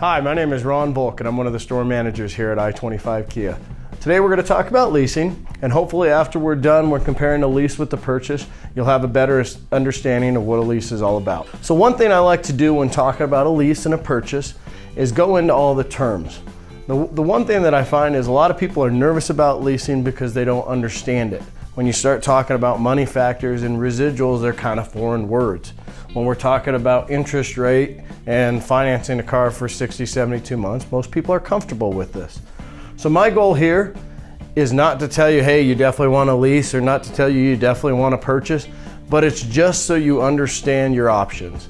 Hi, my name is Ron Volk and I'm one of the store managers here at I-25 Kia. Today we're going to talk about leasing, and hopefully after we're done, we're comparing a lease with the purchase, you'll have a better understanding of what a lease is all about. So one thing I like to do when talking about a lease and a purchase is go into all the terms. The one thing that I find is a lot of people are nervous about leasing because they don't understand it. When you start talking about money factors and residuals, they're kind of foreign words. When we're talking about interest rate and financing a car for 60, 72 months, most people are comfortable with this. So my goal here is not to tell you, hey, you definitely want to lease, or not to tell you you definitely want to purchase, but it's just so you understand your options.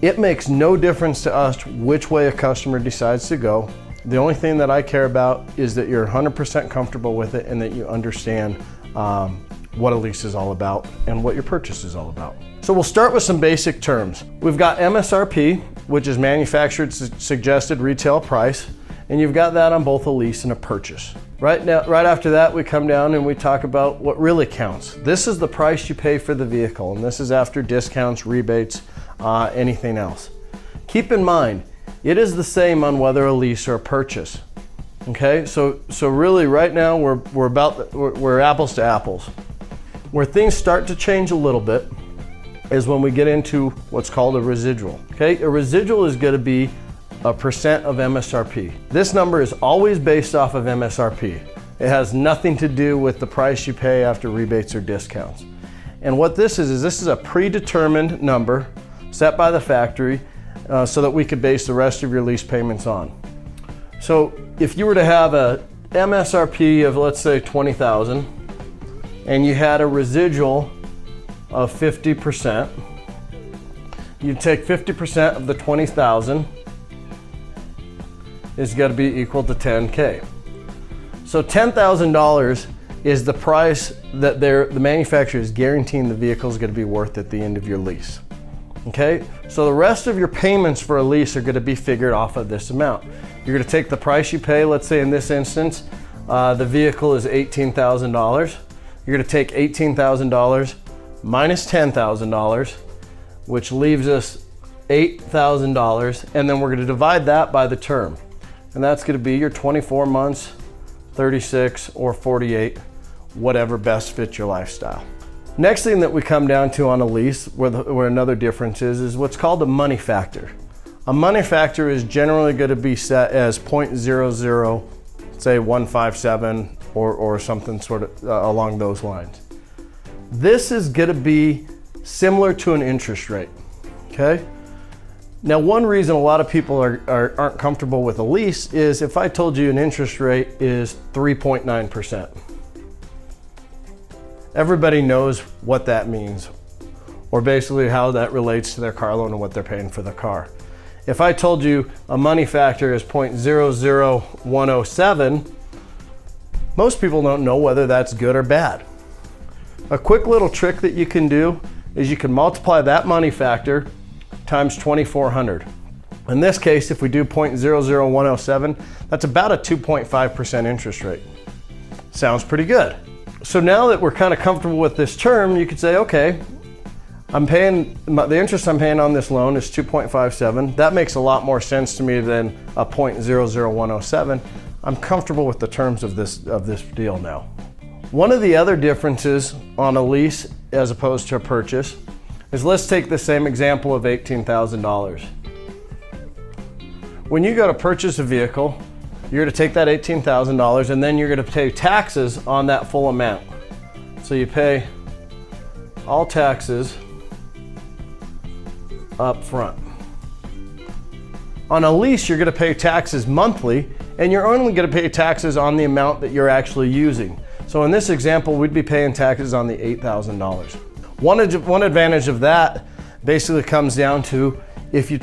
It makes no difference to us which way a customer decides to go. The only thing that I care about is that you're 100% comfortable with it and that you understand what a lease is all about and what your purchase is all about. So we'll start with some basic terms. We've got MSRP, which is manufactured suggested retail price, and you've got that on both a lease and a purchase. Right after that, we come down and we talk about what really counts. This is the price you pay for the vehicle, and this is after discounts, rebates, anything else. Keep in mind, it is the same on whether a lease or a purchase. Okay, so really right now we're apples to apples. Where things start to change a little bit is when we get into what's called a residual. Okay, a residual is going to be a percent of MSRP. This number is always based off of MSRP. It has nothing to do with the price you pay after rebates or discounts. And what this is a predetermined number set by the factory so that we could base the rest of your lease payments on. So if you were to have a MSRP of, let's say, $20,000 and you had a residual of 50%, you'd take 50% of the $20,000 is going to be equal to $10K. So $10,000 is the price that the manufacturer is guaranteeing the vehicle is going to be worth at the end of your lease. Okay, so the rest of your payments for a lease are going to be figured off of this amount. You're going to take the price you pay. Let's say in this instance, the vehicle is $18,000. You're going to take $18,000 minus $10,000, which leaves us $8,000, and then we're going to divide that by the term. And that's going to be your 24 months, 36, or 48, whatever best fits your lifestyle. Next thing that we come down to on a lease, where another difference is what's called a money factor. A money factor is generally going to be set as 0.00, say 157, or something sort of along those lines. This is going to be similar to an interest rate, okay? Now, one reason a lot of people aren't comfortable with a lease is if I told you an interest rate is 3.9%. Everybody knows what that means, or basically how that relates to their car loan and what they're paying for the car. If I told you a money factor is 0.00107, most people don't know whether that's good or bad. A quick little trick that you can do is you can multiply that money factor times 2,400. In this case, if we do 0.00107, that's about a 2.5% interest rate. Sounds pretty good. So now that we're kind of comfortable with this term, you could say, okay, the interest I'm paying on this loan is 2.57. That makes a lot more sense to me than a 0.00107. I'm comfortable with the terms of this deal now. One of the other differences on a lease as opposed to a purchase is, let's take the same example of $18,000. When you go to purchase a vehicle, you're going to take that $18,000 and then you're going to pay taxes on that full amount. So you pay all taxes up front. On a lease, you're going to pay taxes monthly, and you're only going to pay taxes on the amount that you're actually using. So in this example, we'd be paying taxes on the $8,000. One advantage of that basically comes down to if you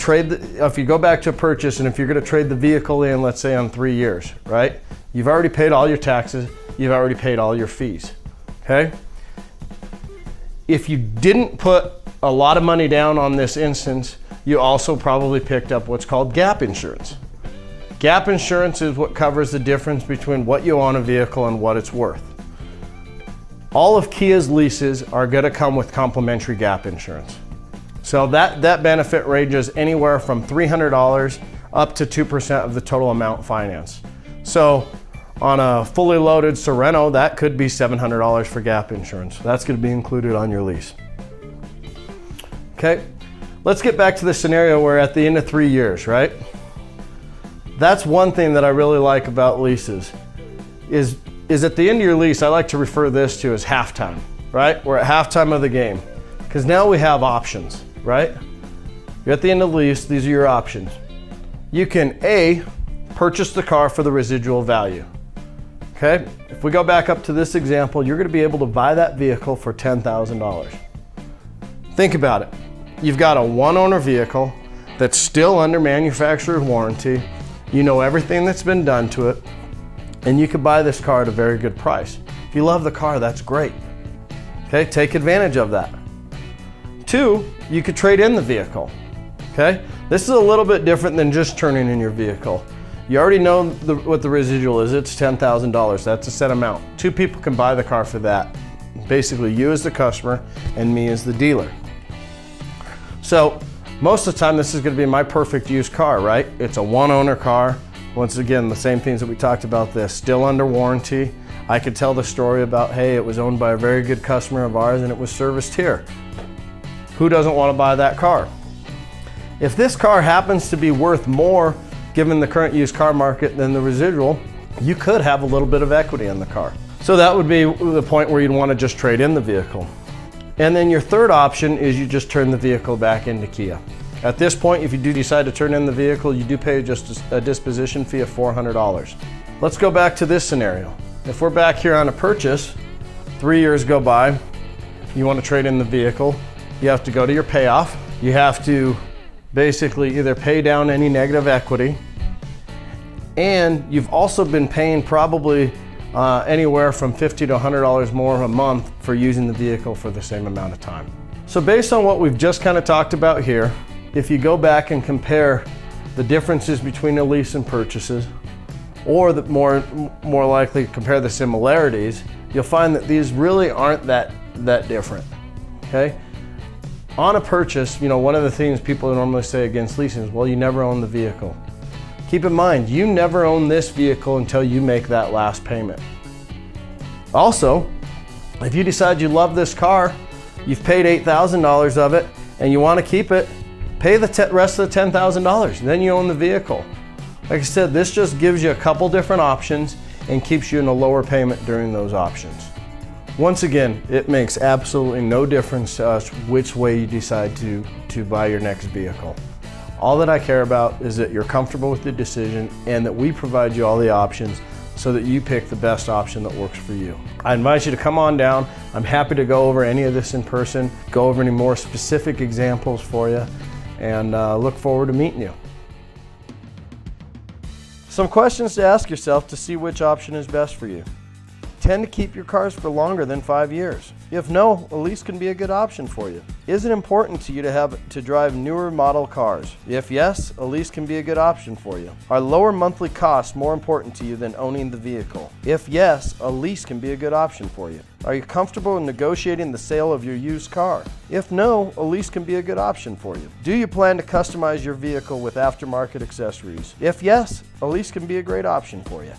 go back to a purchase, and if you're going to trade the vehicle in, let's say on 3 years, right? You've already paid all your taxes, you've already paid all your fees, okay? If you didn't put a lot of money down on this instance, you also probably picked up what's called gap insurance. Gap insurance is what covers the difference between what you owe on a vehicle and what it's worth. All of Kia's leases are going to come with complimentary gap insurance. So that benefit ranges anywhere from $300 up to 2% of the total amount financed. So on a fully loaded Sorento, that could be $700 for gap insurance. That's going to be included on your lease. Okay, let's get back to the scenario where at the end of 3 years, right? That's one thing that I really like about leases is at the end of your lease, I like to refer this to as halftime, right? We're at halftime of the game because now we have options, right? You're at the end of the lease, these are your options. You can A, purchase the car for the residual value. Okay, if we go back up to this example, you're going to be able to buy that vehicle for $10,000. Think about it. You've got a one-owner vehicle that's still under manufacturer warranty. You know everything that's been done to it, and you could buy this car at a very good price. If you love the car, that's great. Okay, take advantage of that. 2, you could trade in the vehicle. Okay, this is a little bit different than just turning in your vehicle. You already know what the residual is. It's $10,000. That's a set amount. 2 people can buy the car for that. Basically, you as the customer and me as the dealer. So most of the time, this is going to be my perfect used car, right? It's a one-owner car. Once again, the same things that we talked about this. Still under warranty. I could tell the story about, hey, it was owned by a very good customer of ours and it was serviced here. Who doesn't want to buy that car? If this car happens to be worth more given the current used car market than the residual, you could have a little bit of equity in the car. So that would be the point where you'd want to just trade in the vehicle. And then your third option is you just turn the vehicle back into Kia. At this point, if you do decide to turn in the vehicle, you do pay just a disposition fee of $400. Let's go back to this scenario. If we're back here on a purchase, 3 years go by, you want to trade in the vehicle, you have to go to your payoff. You have to basically either pay down any negative equity, and you've also been paying probably anywhere from $50 to $100 more a month for using the vehicle for the same amount of time. So based on what we've just kind of talked about here, if you go back and compare the differences between a lease and purchases, or the more likely compare the similarities, you'll find that these really aren't that different, okay? On a purchase, you know, one of the things people normally say against leasing is, well, you never own the vehicle. Keep in mind, you never own this vehicle until you make that last payment. Also, if you decide you love this car, you've paid $8,000 of it, and you want to keep it, pay the rest of the $10,000, then you own the vehicle. Like I said, this just gives you a couple different options and keeps you in a lower payment during those options. Once again, it makes absolutely no difference to us which way you decide to buy your next vehicle. All that I care about is that you're comfortable with the decision and that we provide you all the options so that you pick the best option that works for you. I invite you to come on down. I'm happy to go over any of this in person, go over any more specific examples for you, and look forward to meeting you. Some questions to ask yourself to see which option is best for you. Tend to keep your cars for longer than 5 years? If no, a lease can be a good option for you. Is it important to you to drive newer model cars? If yes, a lease can be a good option for you. Are lower monthly costs more important to you than owning the vehicle? If yes, a lease can be a good option for you. Are you comfortable in negotiating the sale of your used car? If no, a lease can be a good option for you. Do you plan to customize your vehicle with aftermarket accessories? If yes, a lease can be a great option for you.